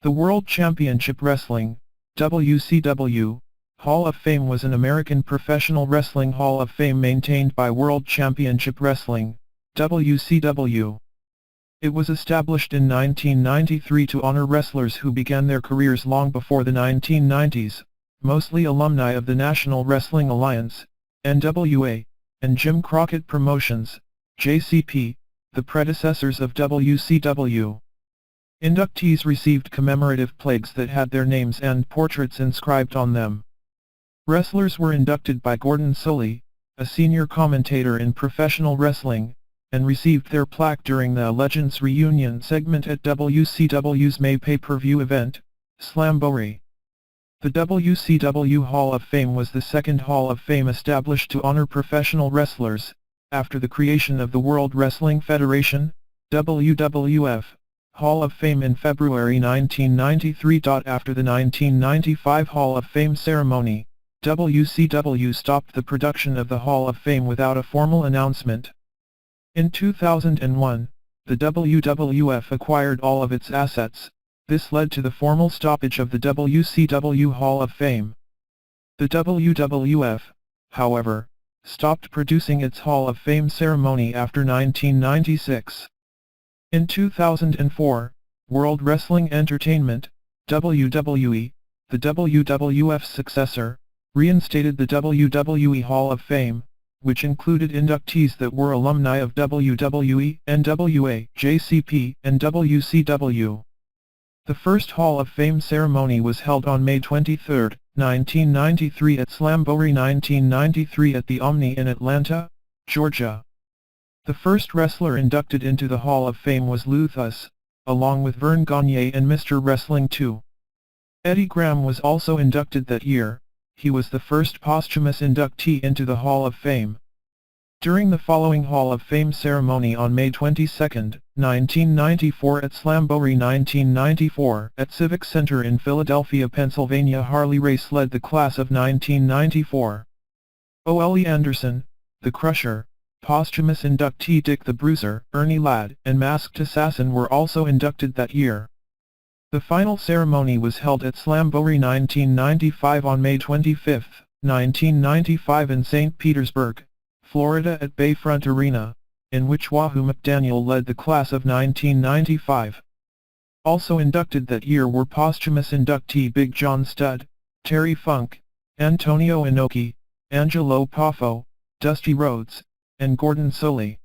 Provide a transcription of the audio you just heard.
The World Championship Wrestling, WCW, Hall of Fame was an American professional wrestling hall of fame maintained by World Championship Wrestling, WCW. It was established in 1993 to honor wrestlers who began their careers long before the 1990s, mostly alumni of the National Wrestling Alliance, NWA, and Jim Crockett Promotions, JCP, the predecessors of WCW. Inductees received commemorative plaques that had their names and portraits inscribed on them. Wrestlers were inducted by Gordon Solie, a senior commentator in professional wrestling, and received their plaque during the Legends Reunion segment at WCW's May pay-per-view event, Slamboree. The WCW Hall of Fame was the second Hall of Fame established to honor professional wrestlers, after the creation of the World Wrestling Federation, WWF, Hall of Fame in February 1993. After the 1995 Hall of Fame ceremony, WCW stopped the production of the Hall of Fame without a formal announcement. In 2001, the WWF acquired all of its assets. This led to the formal stoppage of the WCW Hall of Fame. The WWF, however, stopped producing its Hall of Fame ceremony after 1996. In 2004, World Wrestling Entertainment, WWE, the WWF's successor, reinstated the WWE Hall of Fame, which included inductees that were alumni of WWE, NWA, JCP, and WCW. The first Hall of Fame ceremony was held on May 23, 1993 at Slamboree 1993 at the Omni in Atlanta, Georgia. The first wrestler inducted into the Hall of Fame was Luthus, along with Verne Gagne and Mr. Wrestling 2. Eddie Graham was also inducted that year. He was the first posthumous inductee into the Hall of Fame. During the following Hall of Fame ceremony on May 22, 1994 at Slamboree 1994 at Civic Center in Philadelphia, Pennsylvania, Harley Race led the class of 1994. Ole Anderson, the Crusher, posthumous inductee Dick the Bruiser, Ernie Ladd, and Masked Assassin were also inducted that year. The final ceremony was held at Slamboree 1995 on May 25, 1995 in St. Petersburg, Florida at Bayfront Arena, in which Wahoo McDaniel led the class of 1995. Also inducted that year were posthumous inductee Big John Studd, Terry Funk, Antonio Inoki, Angelo Poffo, Dusty Rhodes, and Gordon Solie.